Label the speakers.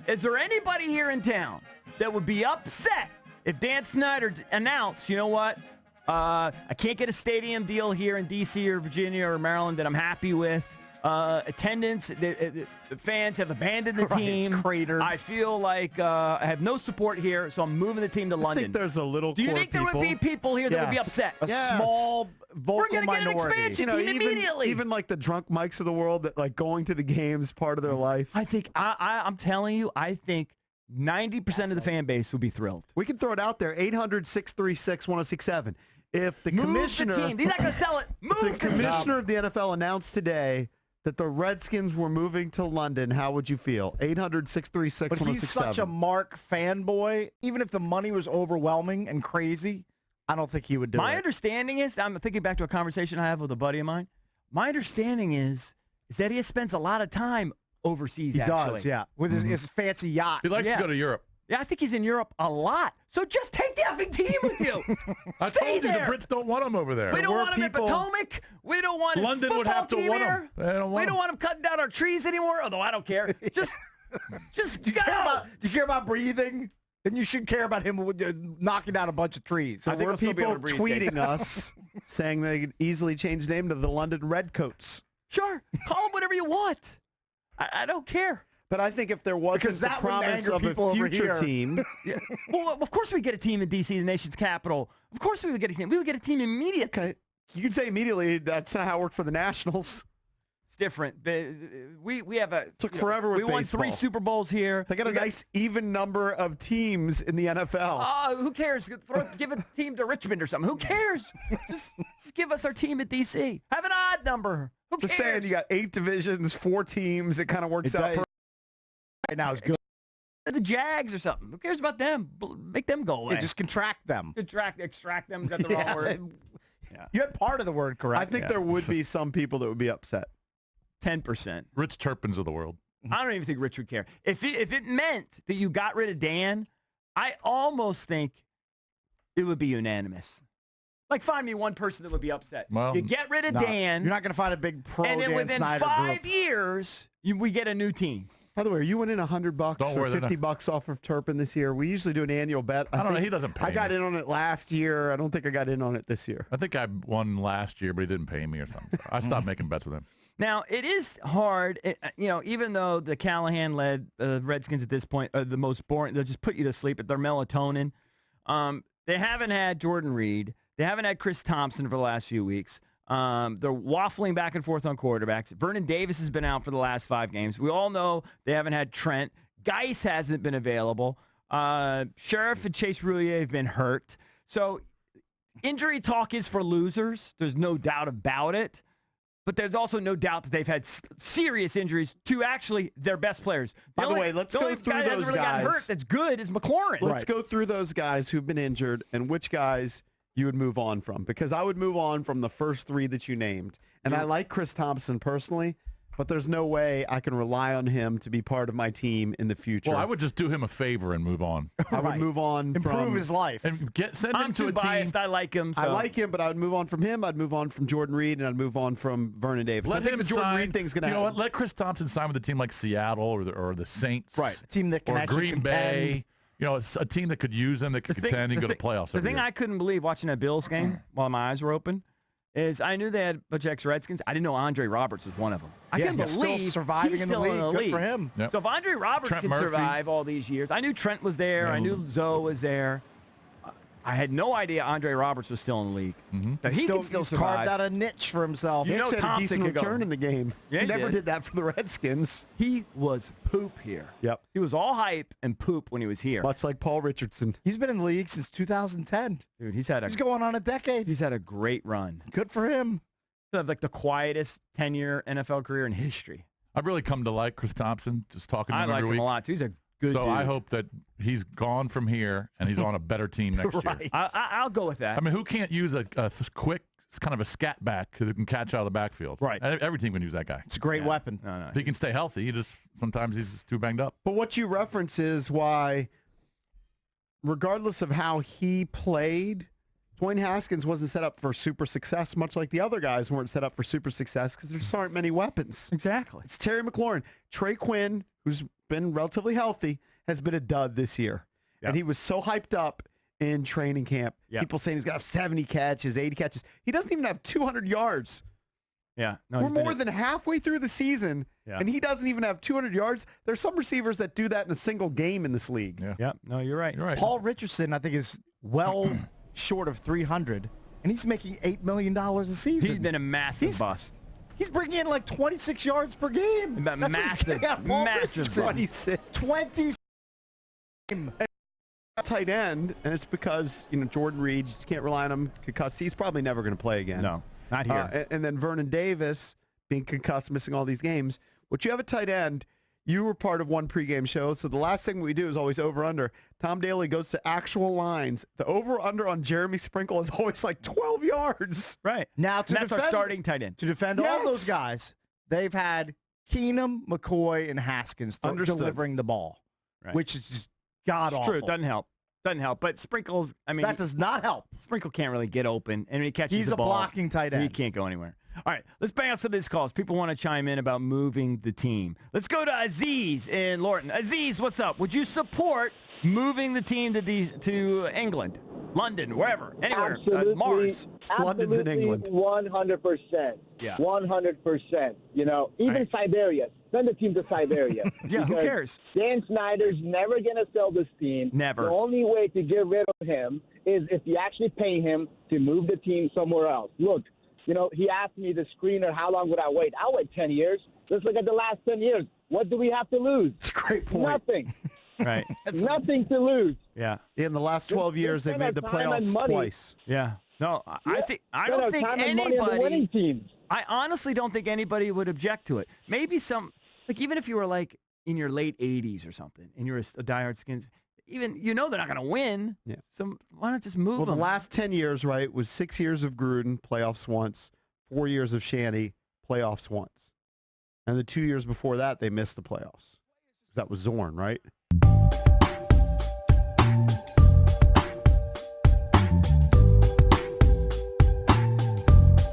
Speaker 1: Is there anybody here in town that would be upset if Dan Snyder announced, you know what, I can't get a stadium deal here in D.C. or Virginia or Maryland that I'm happy with. Attendance, the fans have abandoned the team.
Speaker 2: It's cratered.
Speaker 1: I feel like I have no support here, so I'm moving the team to London.
Speaker 3: I think there's a little.
Speaker 1: Do you think there would be people here that would be upset?
Speaker 2: A small vocal minority.
Speaker 1: We're going to get an expansion team immediately.
Speaker 3: Even like the drunk Mikes of the world that like going to the games part of their life.
Speaker 1: I think I'm telling you, I think 90% of the fan base would be thrilled.
Speaker 3: We can throw it out there. 800-636-1067. If the
Speaker 1: Move
Speaker 3: commissioner,
Speaker 1: the team. He's not going to sell it. Move
Speaker 3: the commissioner of the NFL announced today that the Redskins were moving to London, how would you feel? 800-636-1067.
Speaker 2: But he's such a Mark fanboy. Even if the money was overwhelming and crazy, I don't think he would do it.
Speaker 1: My understanding is, I'm thinking back to a conversation I have with a buddy of mine. My understanding is that he spends a lot of time overseas,
Speaker 2: He
Speaker 1: actually.
Speaker 2: does, yeah. With his fancy yacht.
Speaker 4: He likes to go to Europe.
Speaker 1: Yeah, I think he's in Europe a lot. So just take the effing team with you.
Speaker 4: I
Speaker 1: Stay
Speaker 4: told you
Speaker 1: there.
Speaker 4: the Brits don't want him over there.
Speaker 1: We don't want him at Potomac. We don't want his
Speaker 4: London would
Speaker 1: football
Speaker 4: have to
Speaker 1: team
Speaker 4: want
Speaker 1: here.
Speaker 4: him. They don't want
Speaker 1: We don't want him cutting down our trees anymore, although I don't care. Just
Speaker 2: Do you care about breathing? Then you should care about him knocking down a bunch of trees.
Speaker 3: So were people tweeting us saying they could easily change the name to the London Redcoats?
Speaker 1: Sure. Call him whatever you want. I don't care.
Speaker 3: But I think if there wasn't the promise of a future team.
Speaker 1: Yeah. Well, of course we get a team in D.C., the nation's capital. Of course we would get a team. We would get a team immediately.
Speaker 3: Okay. You could say immediately that's not how it worked for the Nationals.
Speaker 1: It's different. We have a
Speaker 3: took forever with
Speaker 1: we won
Speaker 3: baseball.
Speaker 1: 3 Super Bowls here.
Speaker 3: They got a nice even number of teams in the NFL.
Speaker 1: Who cares? Give a team to Richmond or something. Who cares? just give us our team at D.C. Have an odd number. Who cares?
Speaker 3: Just saying, you got 8 divisions, 4 teams. It kind of works out.
Speaker 2: Right now is good.
Speaker 1: The Jags or something. Who cares about them? Make them go away.
Speaker 2: Yeah, just contract them.
Speaker 1: Extract them. Is that the wrong word?
Speaker 2: Yeah. You had part of the word correct.
Speaker 3: I think there would be some people that would be upset.
Speaker 1: 10%.
Speaker 4: Rich Turpins of the world.
Speaker 1: I don't even think Rich would care. If it meant that you got rid of Dan, I almost think it would be unanimous. Like, find me one person that would be upset.
Speaker 4: Well,
Speaker 1: you get rid of Dan.
Speaker 2: You're not going to find a big pro
Speaker 1: and then
Speaker 2: Dan
Speaker 1: within
Speaker 2: Snyder
Speaker 1: 5
Speaker 2: group.
Speaker 1: years, we get a new team.
Speaker 3: By the way, are you winning $100
Speaker 4: Don't
Speaker 3: or
Speaker 4: worry,
Speaker 3: $50 off of Turpin this year? We usually do an annual bet.
Speaker 4: I don't know. He doesn't pay
Speaker 3: I got
Speaker 4: me.
Speaker 3: in on it last year. I don't think I got in on it this year.
Speaker 4: I think I won last year, but he didn't pay me or something. So I stopped making bets with him.
Speaker 1: Now, it is hard, even though the Callahan-led Redskins at this point are the most boring, they'll just put you to sleep at their melatonin. They haven't had Jordan Reed. They haven't had Chris Thompson for the last few weeks. They're waffling back and forth on quarterbacks. Vernon Davis has been out for the last 5 games. We all know they haven't had Trent. Geis hasn't been available. Sheriff and Chase Roulier have been hurt. So injury talk is for losers. There's no doubt about it. But there's also no doubt that they've had serious injuries to actually their best players.
Speaker 3: By the way, let's go through
Speaker 1: guy that hasn't
Speaker 3: those
Speaker 1: really
Speaker 3: guys.
Speaker 1: gotten hurt that's good is McLaurin.
Speaker 3: Let's go through those guys who've been injured and which guys you would move on from. Because I would move on from the first 3 that you named. And I like Chris Thompson personally, but there's no way I can rely on him to be part of my team in the future.
Speaker 4: Well, I would just do him a favor and move on.
Speaker 3: I would move on
Speaker 2: Improve his life.
Speaker 4: And send him
Speaker 1: I'm
Speaker 4: to
Speaker 1: too
Speaker 4: a
Speaker 1: biased.
Speaker 4: team.
Speaker 1: I like him. So.
Speaker 3: I like him, but I would move on from him. I'd move on from Jordan Reed, and I'd move on from Vernon Davis.
Speaker 4: Let
Speaker 3: I think
Speaker 4: him
Speaker 3: the Jordan
Speaker 4: sign.
Speaker 3: Reed thing's going to
Speaker 4: You know
Speaker 3: happen.
Speaker 4: what? Let Chris Thompson sign with a team like Seattle or the Saints.
Speaker 2: Right. A team that can
Speaker 4: or
Speaker 2: actually
Speaker 4: Green
Speaker 2: contend.
Speaker 4: Bay. You know, it's a team that could use him, that could contend and go to playoffs.
Speaker 1: The
Speaker 4: every
Speaker 1: thing
Speaker 4: year.
Speaker 1: I couldn't believe watching that Bills game while my eyes were open is I knew they had a bunch of ex-Redskins. I didn't know Andre Roberts was one of them. I couldn't
Speaker 2: he's
Speaker 1: believe
Speaker 2: still surviving
Speaker 1: he's
Speaker 2: in the
Speaker 1: still
Speaker 2: league.
Speaker 1: in the
Speaker 2: Good
Speaker 1: league.
Speaker 2: for him.
Speaker 4: Yep.
Speaker 1: So if Andre Roberts
Speaker 4: Trent
Speaker 1: can
Speaker 4: Murphy.
Speaker 1: survive all these years, I knew Trent was there. I knew Zoe was there. I had no idea Andre Roberts was still in the league. That he can still
Speaker 2: he's
Speaker 1: survive.
Speaker 2: carved out a niche for himself.
Speaker 1: You know
Speaker 3: He had a
Speaker 1: Thompson
Speaker 3: decent
Speaker 1: could go.
Speaker 3: return in the game.
Speaker 1: Yeah,
Speaker 3: he
Speaker 1: he
Speaker 3: never
Speaker 1: did.
Speaker 3: did that for the Redskins.
Speaker 1: He was poop here.
Speaker 3: Yep.
Speaker 1: He was all hype and poop when he was here.
Speaker 3: Much like Paul Richardson.
Speaker 2: He's been in the league since 2010.
Speaker 1: Dude, he's had
Speaker 2: He's going on a decade.
Speaker 1: he's had a great run.
Speaker 2: Good for him.
Speaker 1: He's had like the quietest 10-year NFL career in history.
Speaker 4: I've really come to like Chris Thompson, just talking to
Speaker 1: I
Speaker 4: him
Speaker 1: like
Speaker 4: every
Speaker 1: him
Speaker 4: week.
Speaker 1: a lot too. He's a good
Speaker 4: So
Speaker 1: dude.
Speaker 4: I hope that he's gone from here and he's on a better team next year.
Speaker 1: I'll go with that.
Speaker 4: I mean, who can't use a quick, kind of a scat back who can catch out of the backfield?
Speaker 2: Right.
Speaker 4: Every team can use that guy.
Speaker 2: It's a great weapon.
Speaker 1: No.
Speaker 4: If he can stay healthy, sometimes he's just too banged up.
Speaker 3: But what you reference is why, regardless of how he played, Dwayne Haskins wasn't set up for super success, much like the other guys weren't set up for super success because there just aren't many weapons.
Speaker 1: Exactly.
Speaker 3: It's Terry McLaurin. Trey Quinn, who's been relatively healthy, has been a dud this year.
Speaker 1: Yep.
Speaker 3: And he was so hyped up in training camp.
Speaker 1: Yep.
Speaker 3: People saying he's going to have 70 catches, 80 catches. He doesn't even have 200 yards.
Speaker 1: Yeah. No,
Speaker 3: We're
Speaker 1: he's been
Speaker 3: more than halfway through the season,
Speaker 1: Yeah.
Speaker 3: and he doesn't even have 200 yards. There's some receivers that do that in a single game in this league.
Speaker 4: Yeah.
Speaker 1: Yep. No, you're right.
Speaker 4: You're right.
Speaker 2: Paul Richardson, I think, is well short of 300, and he's making $8 million a season.
Speaker 1: He's been a massive bust.
Speaker 2: He's bringing in like 26 yards per game.
Speaker 1: But
Speaker 2: That's what he's getting out of Paul
Speaker 1: massive
Speaker 2: Richardson.
Speaker 1: bust.
Speaker 2: 20.
Speaker 3: Tight end, and it's because Jordan Reed, you just can't rely on him concussed. He's probably never going to play again.
Speaker 1: No, not here.
Speaker 3: And then Vernon Davis being concussed, missing all these games. What you have a tight end, you were part of one pregame show, so the last thing we do is always over-under. Tom Daly goes to actual lines. The over-under on Jeremy Sprinkle is always like 12 yards.
Speaker 1: Right.
Speaker 2: Now,
Speaker 1: And that's our
Speaker 2: defend-
Speaker 1: starting tight end.
Speaker 2: To defend all
Speaker 3: Yes.
Speaker 2: those guys, they've had Keenum, McCoy, and Haskins
Speaker 3: Understood.
Speaker 2: delivering the ball,
Speaker 1: Right.
Speaker 2: which is just god
Speaker 1: It's
Speaker 2: awful.
Speaker 1: true. It doesn't help. Doesn't help. But Sprinkles, I mean,
Speaker 2: That does not help.
Speaker 1: Sprinkle can't really get open, and when he catches
Speaker 2: He's
Speaker 1: the
Speaker 2: a
Speaker 1: ball,
Speaker 2: blocking tight end.
Speaker 1: He can't go anywhere. All right, let's bang out some of these calls. People want to chime in about moving the team. Let's go to Aziz in Lorton. Aziz, what's up? Would you support moving the team to England, London, wherever, anywhere,
Speaker 5: Absolutely,
Speaker 1: Mars?
Speaker 3: London's in England.
Speaker 5: 100%.
Speaker 1: Yeah.
Speaker 5: 100%. Even
Speaker 1: Right.
Speaker 5: Siberia. Send the team to Siberia.
Speaker 1: Yeah, who
Speaker 5: Because
Speaker 1: cares?
Speaker 5: Dan Snyder's never going to sell this team.
Speaker 1: Never.
Speaker 5: The only way to get rid of him is if you actually pay him to move the team somewhere else. Look, he asked me, the screener, how long would I wait? I'll wait 10 years. Let's look at the last 10 years. What do we have to lose?
Speaker 3: It's a great point.
Speaker 5: Nothing.
Speaker 1: Right.
Speaker 5: Nothing to lose.
Speaker 1: Yeah.
Speaker 3: In the last 12 years, they've
Speaker 5: spend
Speaker 3: made the
Speaker 5: our time and
Speaker 3: playoffs
Speaker 5: money.
Speaker 3: twice.
Speaker 1: Yeah. No, I
Speaker 5: Spend
Speaker 1: don't
Speaker 5: our
Speaker 1: think
Speaker 5: time and money on the winning
Speaker 1: anybody.
Speaker 5: teams.
Speaker 1: I honestly don't think anybody would object to it. Maybe even if you were like in your late 80s or something, and you're a diehard Skins, even they're not going to win.
Speaker 3: Yeah.
Speaker 1: So why not just move
Speaker 3: Well, the
Speaker 1: them?
Speaker 3: last 10 years, right, was 6 years of Gruden, playoffs once, 4 years of Shanny, playoffs once. And the 2 years before that, they missed the playoffs. That was Zorn, right?